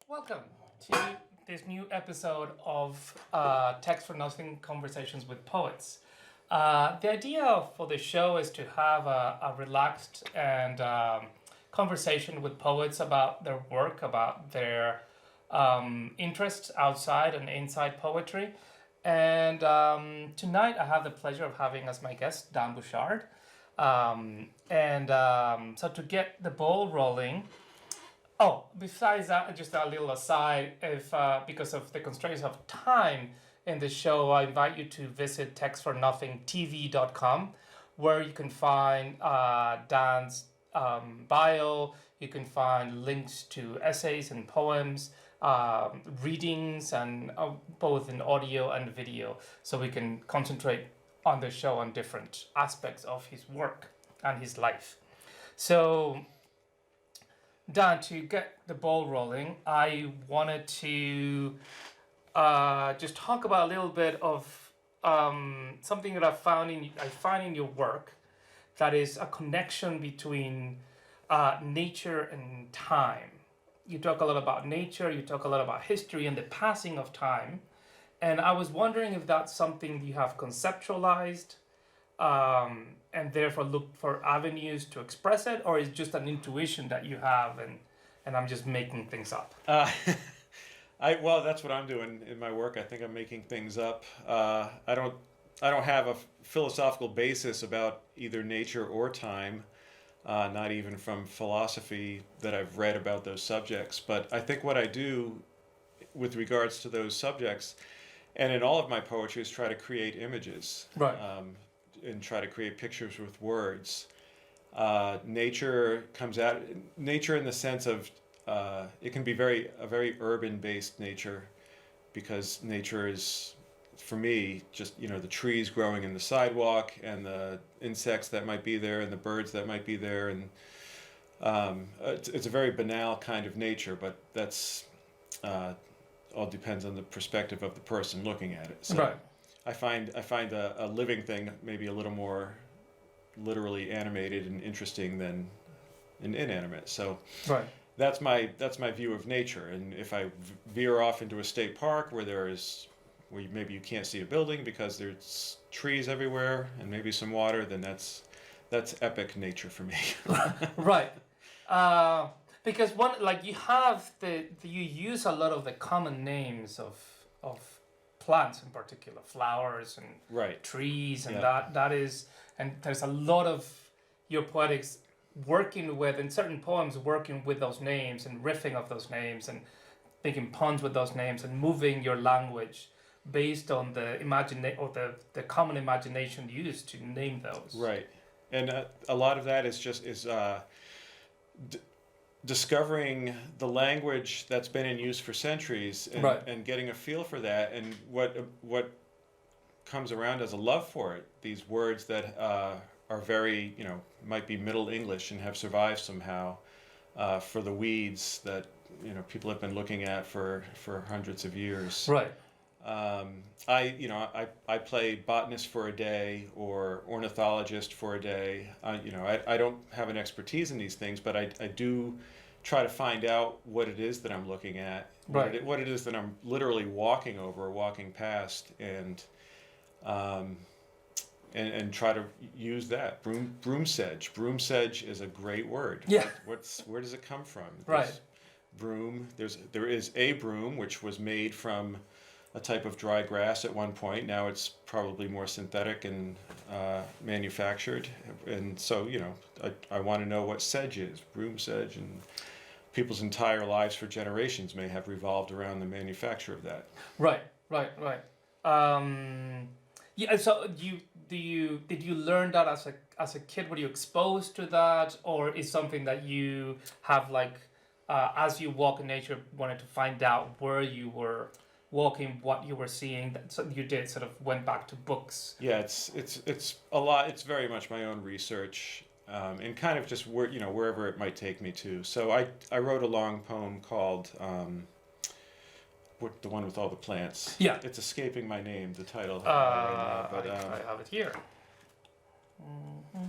Welcome to this new episode of Text for Nothing Conversations with Poets. The idea for the show is to have a relaxed and conversation with poets about their work, about their interests outside and inside poetry. And tonight I have the pleasure of having as my guest Dan Bouchard. So to get the ball rolling, oh, besides that, just a little aside, if because of the constraints of time in the show, I invite you to visit textfornothingtv.com, where you can find Dan's bio, you can find links to essays and poems, readings, and both in audio and video, so we can concentrate on the show on different aspects of his work and his life. So, Dan, to get the ball rolling, I wanted to just talk about a little bit of something that I find in your work, that is a connection between nature and time. You talk a lot about nature, you talk a lot about history and the passing of time, and I was wondering if that's something you have conceptualized and therefore look for avenues to express it, or is just an intuition that you have and I'm just making things up? Well, that's what I'm doing in my work. I think I'm making things up. I don't have a philosophical basis about either nature or time, not even from philosophy that I've read about those subjects. But I think what I do with regards to those subjects, and in all of my poetry, is try to create images. Right. And try to create pictures with words. Nature in the sense of it can be a very urban-based nature, because nature is, for me, just the trees growing in the sidewalk and the insects that might be there and the birds that might be there, and it's a very banal kind of nature, but that's all depends on the perspective of the person looking at it. So Right. I find a living thing maybe a little more literally animated and interesting than an inanimate. So Right. that's my view of nature. And if I veer off into a state park where maybe you can't see a building because there's trees everywhere and maybe some water, then that's epic nature for me. Right. Because you use a lot of the common names of plants, in particular flowers and Right. trees, and Yeah. and there's a lot of your poetics working with, in certain poems, working with those names and riffing of those names and making puns with those names and moving your language based on the common imagination used to name those. Right, and a lot of that is discovering the language that's been in use for centuries, and, Right. and getting a feel for that, and what comes around as a love for it. These words that are very, might be Middle English and have survived somehow, for the weeds that people have been looking at for hundreds of years. Right. I play botanist for a day or ornithologist for a day. I don't have an expertise in these things, but I do try to find out what it is that I'm looking at, Right. what it is that I'm literally walking over or walking past, and try to use that. Broom sedge. Broom sedge is a great word. Yeah. Where does it come from? Right. Broom. There is a broom which was made from a type of dry grass at one point. Now it's probably more synthetic and manufactured. And so, I want to know what sedge is, broom sedge, and people's entire lives for generations may have revolved around the manufacture of that. Right. Yeah. So did you learn that as a kid? Were you exposed to that, or is something that you have as you walk in nature, wanted to find out where you were walking, what you were seeing? So you did sort of went back to books. Yeah, it's a lot. It's very much my own research, and kind of just wherever it might take me to. So I wrote a long poem called the one with all the plants. Yeah. It's escaping my name, the title. I have it here. Mm-hmm.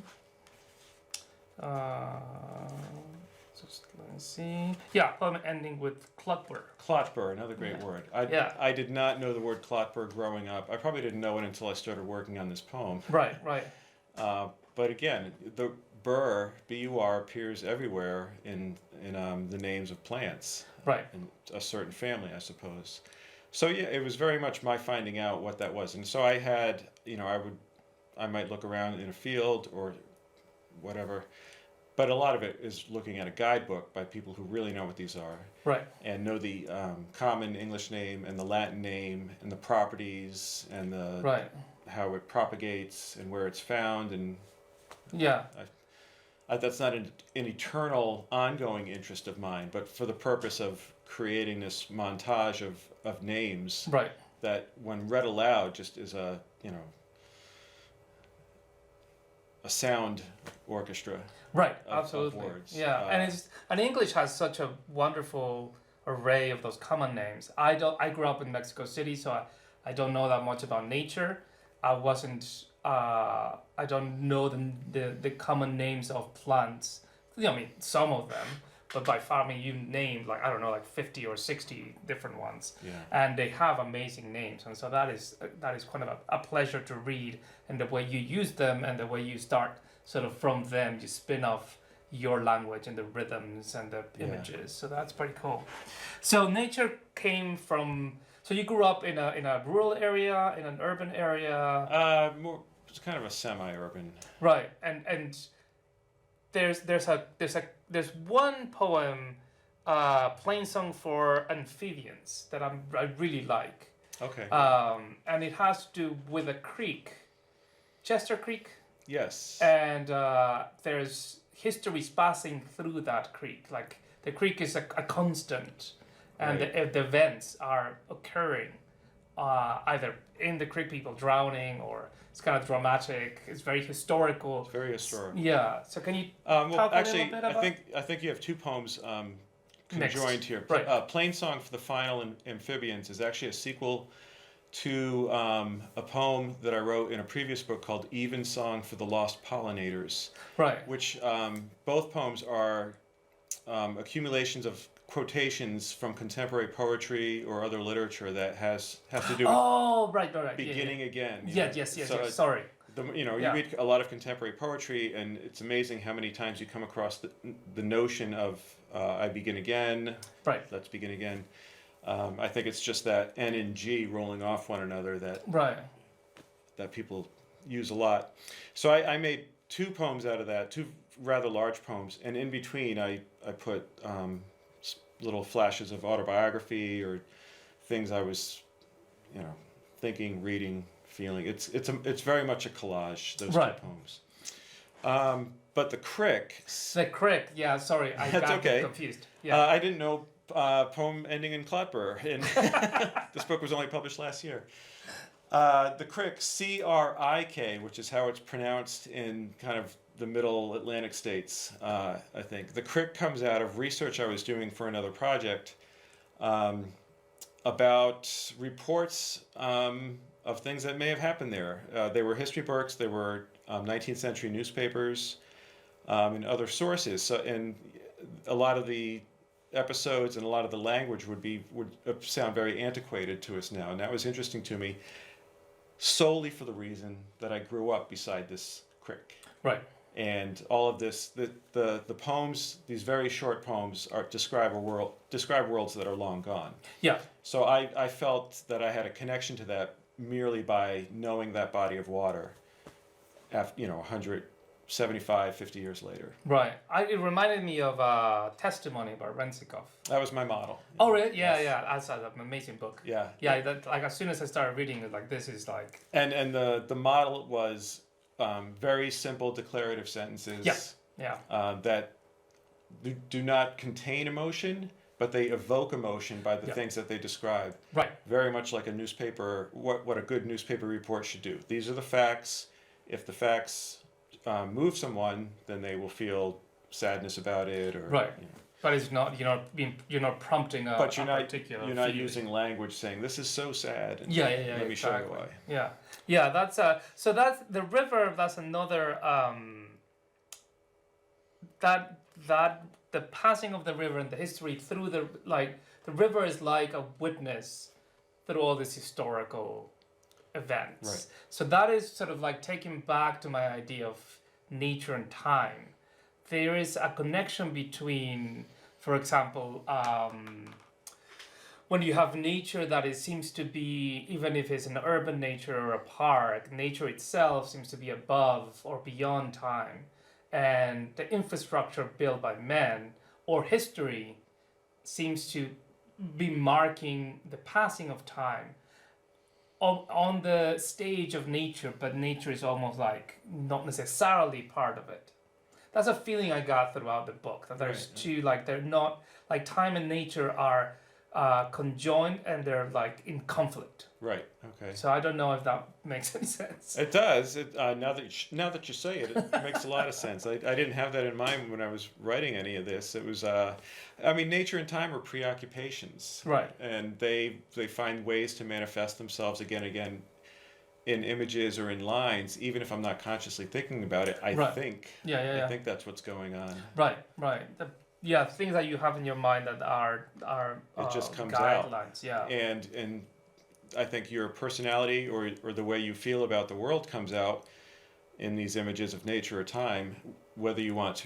So Let me see. Yeah, poem ending with Clutber. Clotbur, another great Yeah. word. Yeah. I did not know the word Clotbur growing up. I probably didn't know it until I started working on this poem. Right, right. But again, the burr, B-U-R, appears everywhere in the names of plants. Right. In a certain family, I suppose. So yeah, it was very much my finding out what that was. And so I had, I might look around in a field or whatever, but a lot of it is looking at a guidebook by people who really know what these are. Right. And know the common English name and the Latin name and the properties and the Right. how it propagates and where it's found. And Yeah. that's not an eternal ongoing interest of mine, but for the purpose of creating this montage of names Right. that when read aloud just is a sound orchestra. Right, of absolutely. words. Yeah, and English has such a wonderful array of those common names. I grew up in Mexico City, so I don't know that much about nature. I don't know the common names of plants. I mean, some of them, but by far, I mean, you named like, I don't know, like 50 or 60 different ones. Yeah. And they have amazing names. And so that is kind of a pleasure to read, and the way you use them and the way you start sort of from them, you spin off your language and the rhythms and the images. So that's pretty cool. So nature came from, so you grew up in a rural area, in an urban area? More, it's kind of a semi-urban. Right. And there's one poem, Plain Song for Amphibians, that I really like. Okay. And it has to do with a creek, Chester Creek. Yes. And there's histories passing through that creek. Like the creek is a constant, and Right. the events are occurring either in the creek, people drowning, or it's kind of dramatic. It's very historical. It's very historical. Yeah. So can you Well, talk a actually, little bit about? I think you have two poems Mixed. conjoined here. Right. Plain Song for the Final Amphibians is actually a sequel to a poem that I wrote in a previous book called Even Song for the Lost Pollinators, Right. which both poems are accumulations of quotations from contemporary poetry or other literature that has to do with Oh, right. beginning again. you Yeah. know. Yes. So Sorry. you Yeah. read a lot of contemporary poetry, and it's amazing how many times you come across the notion of I begin again. Right. Let's begin again. I think it's just that N and G rolling off one another Right. that people use a lot. So I made two poems out of that, two rather large poems, and in between I put little flashes of autobiography or things I was, thinking, reading, feeling. It's very much a collage. Those Right. two poems. But the crick. The creek. Yeah. Sorry, I That's got okay. confused. Yeah. I didn't know poem ending in Clotbur, and this book was only published last year. The crick, C-R-I-K, which is how it's pronounced in kind of the middle Atlantic states, I think. The crick comes out of research I was doing for another project about reports of things that may have happened there. They were history books, they were 19th century newspapers, and other sources. So, and a lot of the episodes and a lot of the language would sound very antiquated to us now, and that was interesting to me solely for the reason that I grew up beside this creek. Right. And all of this, the poems, these very short poems, describe worlds that are long gone. Yeah. So I felt that I had a connection to that merely by knowing that body of water. After 175, 50 years later. Right. It reminded me of Testimony by Rensikov. That was my model. Oh, really? Yeah, Yes. yeah. That's an amazing book. Yeah. Yeah, that, like as soon as I started reading it, like this is like. And the model was very simple declarative sentences. Yeah. That do not contain emotion, but they evoke emotion by the Yeah. things that they describe. Right. Very much like a newspaper, what a good newspaper report should do. These are the facts. If the facts move someone, then they will feel sadness about it, or Right. But it's not you're not prompting a, But you're a not particular. you're not feeling. using language saying this is so sad. And Yeah. Let me show you why. Yeah. That's so that's the river. That's another that the passing of the river and the history through the river is like a witness through all these historical events. Right. So that is sort of like taking back to my idea of nature and time. There is a connection between, for example, when you have nature that it seems to be, even if it's an urban nature or a park, nature itself seems to be above or beyond time. And the infrastructure built by men or history seems to be marking the passing of time on the stage of nature, but nature is almost like not necessarily part of it. That's a feeling I got throughout the book, that there's two, like they're not, like time and nature are conjoined and they're like in conflict. Right. Okay. So I don't know if that makes any sense. It does. Now that you say it, it makes a lot of sense. I didn't have that in mind when I was writing any of this. It was, I mean, nature and time are preoccupations, Right. and they find ways to manifest themselves again and again in images or in lines, even if I'm not consciously thinking about it. I think. Yeah. I think that's what's going on. Right. Things that you have in your mind that are It just comes guidelines. out. Yeah. And I think your personality or the way you feel about the world comes out in these images of nature or time, whether you want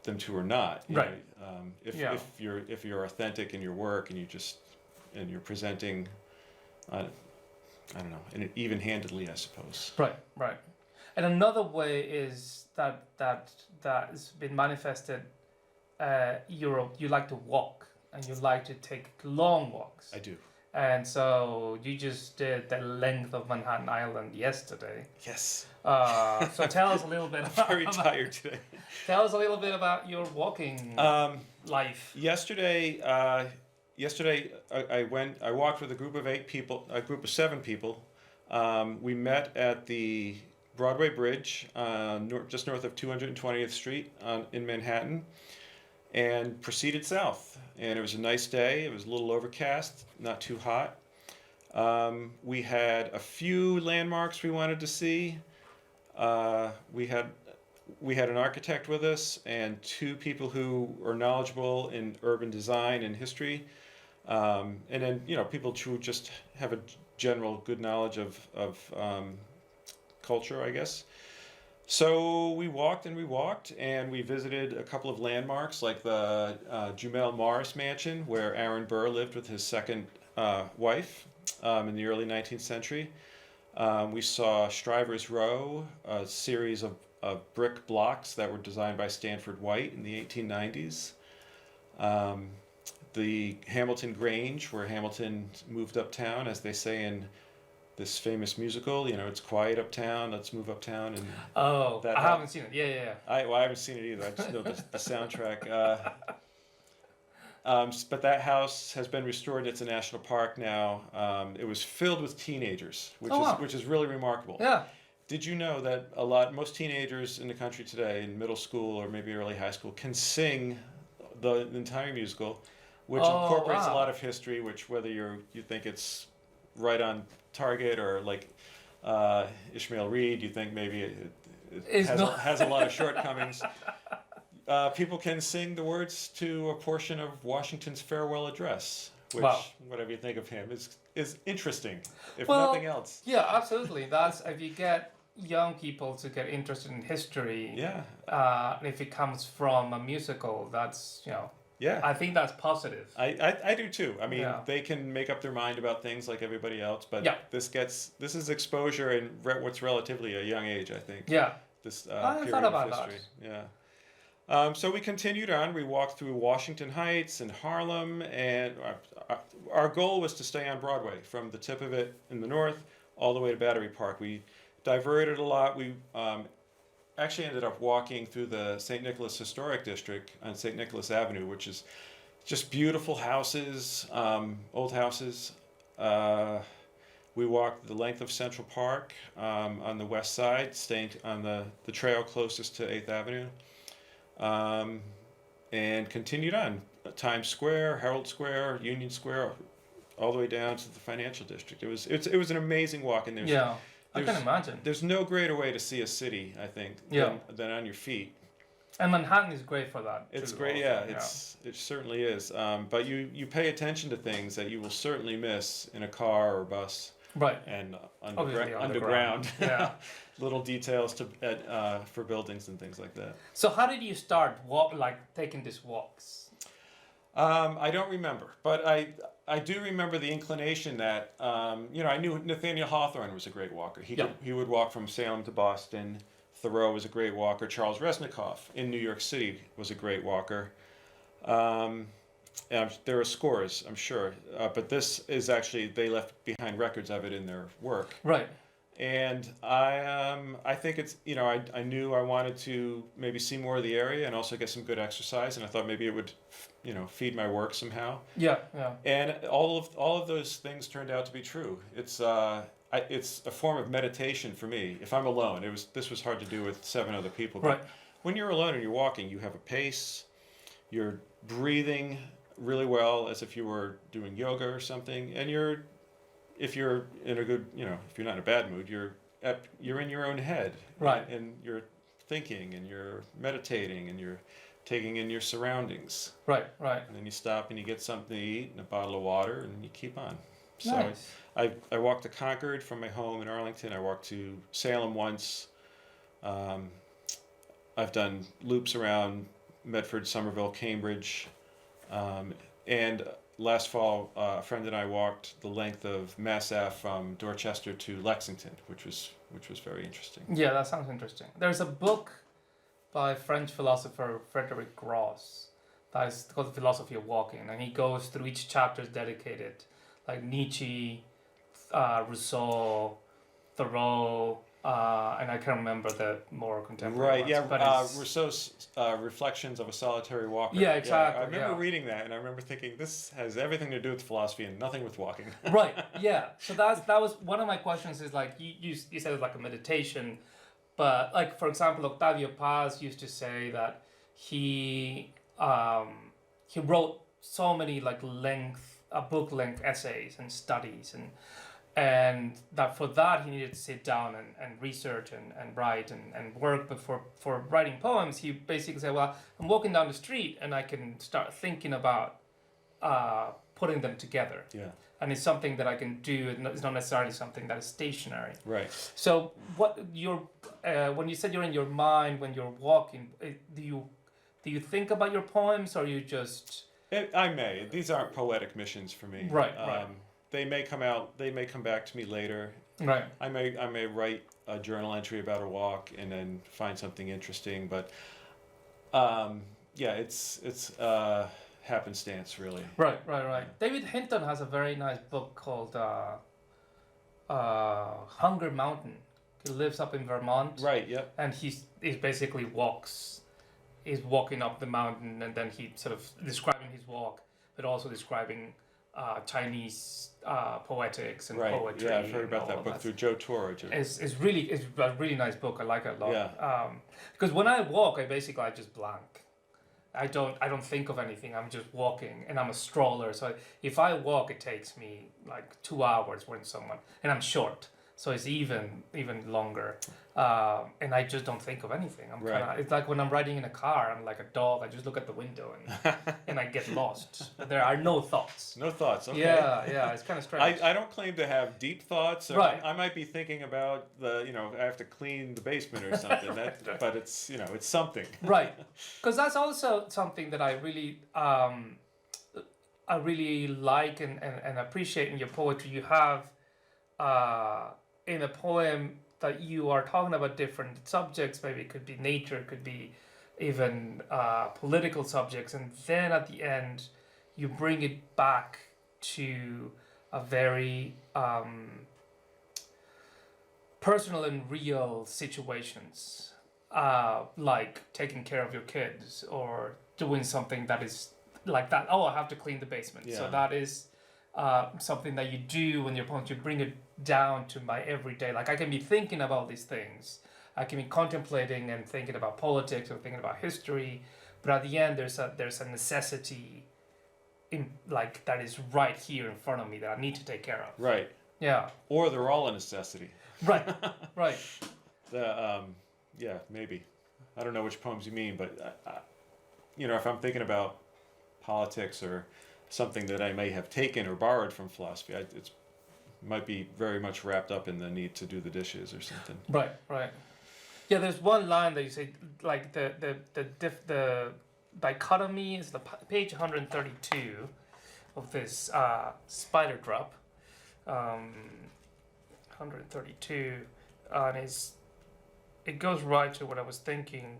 them to or not. You right. know, if you're authentic in your work and you're presenting, I don't know, and even-handedly, I suppose. Right. And another way is that's been manifested. You like to walk and you like to take long walks. I do. And so you just did the length of Manhattan Island yesterday. Yes. So tell us a little bit. I'm very tired today. Tell us a little bit about your walking life. Yesterday, I walked with a group of 7 people. We met at the Broadway Bridge, just north of 220th Street in Manhattan, and proceeded south. And it was a nice day. It was a little overcast, not too hot. We had a few landmarks we wanted to see. We had an architect with us and 2 people who are knowledgeable in urban design and history. And then, people who just have a general good knowledge of culture, I guess. So we walked, and we visited a couple of landmarks, like the Jumel Morris Mansion, where Aaron Burr lived with his second wife in the early 19th century. We saw Shriver's Row, a series of brick blocks that were designed by Stanford White in the 1890s. The Hamilton Grange, where Hamilton moved uptown, as they say in this famous musical, it's quiet uptown, let's move uptown. And I haven't seen it. Yeah. I haven't seen it either. I just know the soundtrack. But that house has been restored. It's a national park now. It was filled with teenagers, which is really remarkable. Yeah. Did you know that most teenagers in the country today, in middle school or maybe early high school, can sing the entire musical, which incorporates a lot of history, which whether you think it's right on target or like Ishmael Reed, you think maybe it has a lot of shortcomings. People can sing the words to a portion of Washington's farewell address, which, whatever you think of him, is interesting, if nothing else. Yeah, absolutely. That's if you get young people to get interested in history. Yeah. And if it comes from a musical, that's Yeah. I think that's positive. I do too. I mean, they can make up their mind about things like everybody else, but this is exposure in what's relatively a young age, I think. Yeah. This I period thought about of history. that. Yeah. So we continued on. We walked through Washington Heights and Harlem, and our goal was to stay on Broadway from the tip of it in the north all the way to Battery Park. We diverted a lot. We actually ended up walking through the St. Nicholas Historic District on St. Nicholas Avenue, which is just beautiful houses, old houses. We walked the length of Central Park on the west side, staying on the trail closest to 8th Avenue, and continued on. Times Square, Herald Square, Union Square, all the way down to the financial district. It was an amazing walk, and I can imagine. There's no greater way to see a city, I think, than on your feet. And Manhattan is great for that. It's too, great, also, yeah. It certainly is. But you pay attention to things that you will certainly miss in a car or bus Right. and Obviously underground. Yeah. Little details for buildings and things like that. So how did you start taking these walks? I don't remember, but I do remember the inclination that I knew Nathaniel Hawthorne was a great walker. He would walk from Salem to Boston. Thoreau was a great walker. Charles Resnikoff in New York City was a great walker. And there are scores, I'm sure, but this is actually they left behind records of it in their work. Right. And I think it's I knew I wanted to maybe see more of the area and also get some good exercise, and I thought maybe it would feed my work somehow. Yeah, yeah. And all of those things turned out to be true. It's a form of meditation for me. If I'm alone, this was hard to do with 7 other people. But right. When you're alone and you're walking, you have a pace. You're breathing really well as if you were doing yoga or something, and if you're in a good, if you're not in a bad mood, you're in your own head, right? And you're thinking, and you're meditating, and you're taking in your surroundings, right? And then you stop and you get something to eat and a bottle of water, and you keep on. Nice. So I walked to Concord from my home in Arlington. I walked to Salem once. I've done loops around Medford, Somerville, Cambridge, and last fall, a friend and I walked the length of Mass Ave from Dorchester to Lexington, which was very interesting. Yeah, that sounds interesting. There's a book by French philosopher Frederick Gross that is called The Philosophy of Walking, and he goes through each chapter is dedicated, like Nietzsche, Rousseau, Thoreau, and I can't remember the more contemporary ones. Right, yeah. Rousseau's Reflections of a Solitary Walker. Yeah, exactly. Yeah, I remember reading that, and I remember thinking, this has everything to do with philosophy and nothing with walking. Right, yeah. So that was one of my questions is like, you said it's like a meditation, but like, for example, Octavio Paz used to say that he wrote so many like book length essays and studies and that for that he needed to sit down and research and write and work. But for writing poems, he basically said, well, I'm walking down the street and I can start thinking about putting them together. Yeah. And it's something that I can do. It's not necessarily something that is stationary. Right. So when you said you're in your mind when you're walking, do you think about your poems, or you just... I may. These aren't poetic missions for me. Right, right. They may come out. They may come back to me later. Right. I may write a journal entry about a walk and then find something interesting. But it's happenstance really. Right. David Hinton has a very nice book called Hunger Mountain. He lives up in Vermont. Right. Yep. And he basically walks. He's walking up the mountain, and then he sort of describing his walk, but also describing Chinese poetics and poetry. Yeah, I've heard about that book through Joe Torridge. It's a really nice book. I like it a lot. Yeah. Because when I walk, I just blank. I don't think of anything. I'm just walking, and I'm a stroller. So if I walk, it takes me like 2 hours when and I'm short, so it's even longer. And I just don't think of anything. It's like when I'm riding in a car, I'm like a dog. I just look at the window and I get lost. There are no thoughts. No thoughts. Okay. Yeah, it's kind of strange. I don't claim to have deep thoughts. Or right. I might be thinking about I have to clean the basement or something. But it's it's something. Right, because that's also something that I really like and appreciate in your poetry. You have in a poem that you are talking about different subjects. Maybe it could be nature, it could be even political subjects, and then at the end you bring it back to a very personal and real situations, like taking care of your kids or doing something that is like that. Oh, I have to clean the basement. Yeah. So that is something that you do when you're poems. You bring it down to my everyday. Like I can be thinking about these things. I can be contemplating and thinking about politics or thinking about history, but at the end there's a necessity in like that is right here in front of me that I need to take care of. Right. Yeah. Or they're all a necessity. Right. Right. Yeah, maybe. I don't know which poems you mean, but if I'm thinking about politics or something that I may have taken or borrowed from philosophy, it might be very much wrapped up in the need to do the dishes or something. Right, right. Yeah, there's one line that you say, like the dichotomy is page 132 of this spider drop, 132, and it goes right to what I was thinking,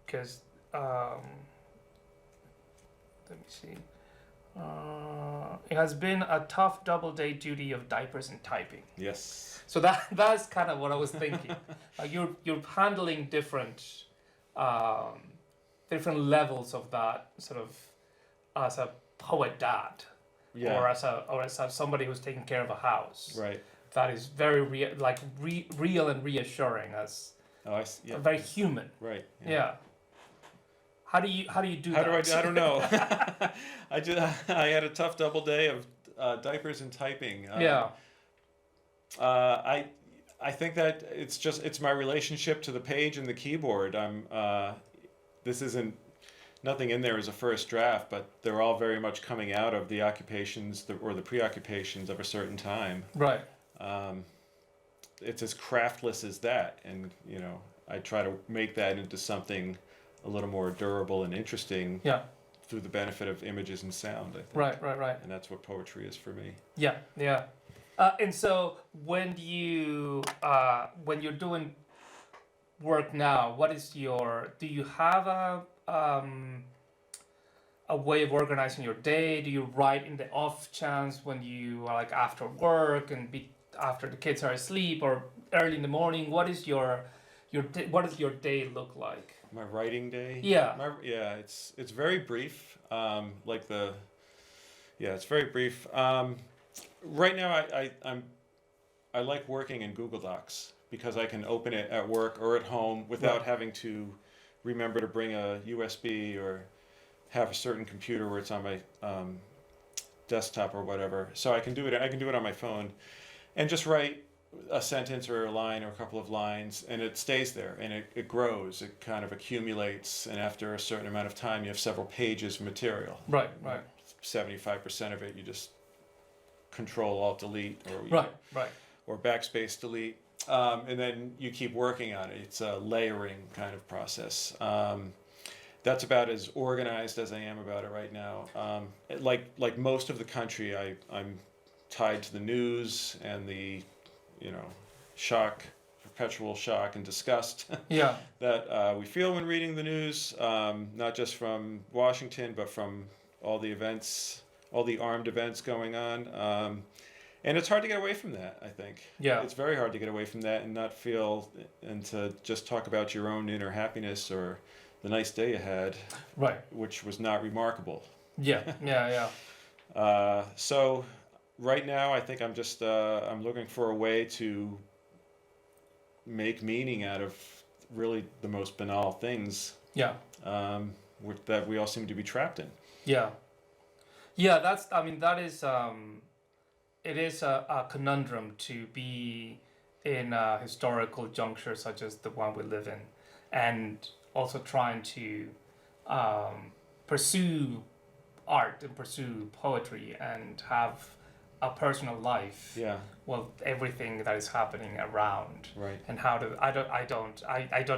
because let me see. It has been a tough double-day duty of diapers and typing. Yes. So that's kind of what I was thinking. Like you're handling different levels of that sort of as a poet dad, Yeah. or as somebody who's taking care of a house. Right. That is very real and reassuring, as Oh, I see. Yeah. very human. Right. Yeah. How do you do How that? do I don't know. I had a tough double day of diapers and typing. Yeah. I think that it's my relationship to the page and the keyboard. This isn't, nothing in there is a first draft, but they're all very much coming out of the occupations or the preoccupations of a certain time. Right. It's as craftless as that, and I try to make that into something a little more durable and interesting. Yeah. Through the benefit of images and sound, I think. Right. And that's what poetry is for me. Yeah. Yeah. And so when you're doing work now, do you have a way of organizing your day? Do you write in the off chance when you are like after work and after the kids are asleep, or early in the morning? What does your day look like? My writing day? Yeah. It's very brief. It's very brief. Right now I like working in Google Docs because I can open it at work or at home without having to remember to bring a USB or have a certain computer where it's on my desktop or whatever. So I can do it on my phone and just write a sentence or a line or a couple of lines, and it stays there, and it grows, it kind of accumulates, and after a certain amount of time you have several pages of material. Right. 75% of it you just Control Alt Delete or backspace delete, and then you keep working on it. It's a layering kind of process. That's about as organized as I am about it right now. Like most of the country, I'm tied to the news and the perpetual shock and disgust that we feel when reading the news, not just from Washington, but from all the events, all the armed events going on. And it's hard to get away from that, I think. Yeah. It's very hard to get away from that and not feel, and to just talk about your own inner happiness or the nice day you had, which was not remarkable. Yeah. So right now, I think I'm just I'm looking for a way to make meaning out of really the most banal things. Yeah. That we all seem to be trapped in. Yeah. That is it is a conundrum to be in a historical juncture such as the one we live in, and also trying to pursue art and pursue poetry and have a personal life. Yeah. Well, everything that is happening around. Right. And how to I don't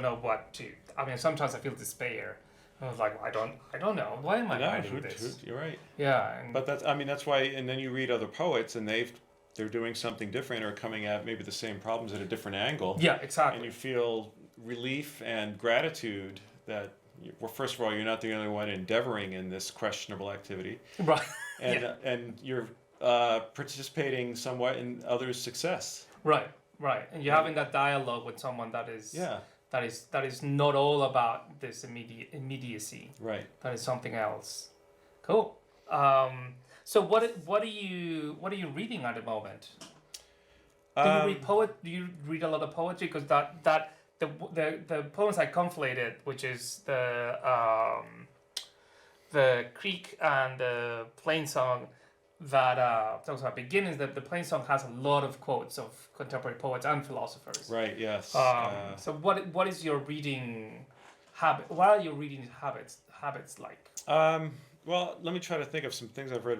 know what to. I mean, sometimes I feel despair. I was like, I don't know. Why am I writing this? You're right. Yeah. But that's why. And then you read other poets, and they're doing something different or coming at maybe the same problems at a different angle. Yeah, exactly. And you feel relief and gratitude that, well, first of all, you're not the only one endeavoring in this questionable activity. Right. And you're participating somewhat in others' success. Right. And you're having that dialogue with someone that is. Yeah. That is not all about this immediacy. Right. That is something else. Cool. So what are you reading at the moment? Do you read a lot of poetry? Because the poems I conflated, which is the Creek and the Plain Song, that talks about beginnings. That the Plain Song has a lot of quotes of contemporary poets and philosophers. Right. Yes. So what is your reading What are your reading habits like? Well, let me try to think of some things I've read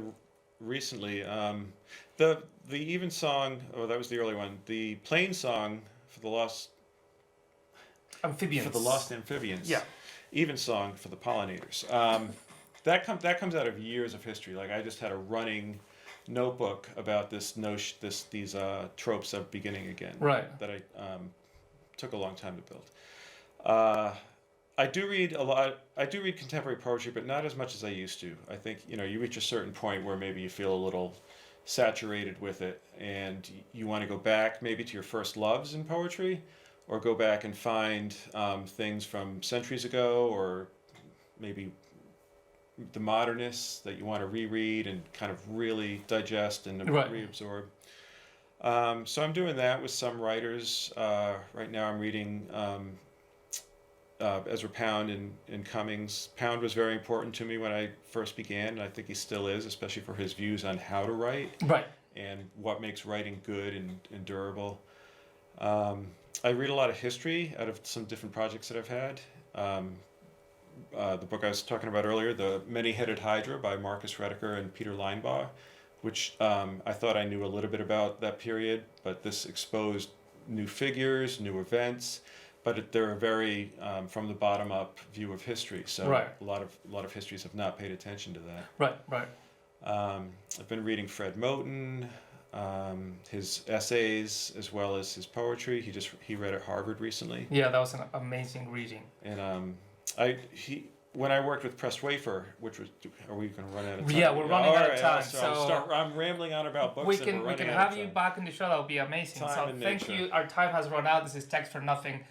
recently. The Evensong, oh, that was the early one. The Plain Song for the Amphibians. Lost Amphibians. Yeah. Evensong for the Pollinators. That comes out of years of history. Like I just had a running notebook about these tropes of beginning again. Right. That I took a long time to build. I do read a lot. I do read contemporary poetry, but not as much as I used to. I think you reach a certain point where maybe you feel a little saturated with it, and you want to go back maybe to your first loves in poetry, or go back and find things from centuries ago, or maybe the modernists that you want to reread and kind of really digest and Right. reabsorb. So I'm doing that with some writers. Right now I'm reading Ezra Pound and Cummings. Pound was very important to me when I first began, and I think he still is, especially for his views on how to write Right. and what makes writing good and durable. I read a lot of history out of some different projects that I've had. The book I was talking about earlier, The Many-Headed Hydra by Marcus Rediker and Peter Linebaugh, which I thought I knew a little bit about that period, but this exposed new figures, new events, but they're a very from the bottom up view of history. So Right. a lot of histories have not paid attention to that. Right. I've been reading Fred Moten, his essays as well as his poetry. He read at Harvard recently. Yeah, that was an amazing reading. And when I worked with Pressed Wafer, which was, are we going to run out of time? Yeah, we're running out of time. So I'm rambling on about books. We can have you back in the show. That would be amazing. Time so and thank nature. you. Our time has run out. This is Text for Nothing.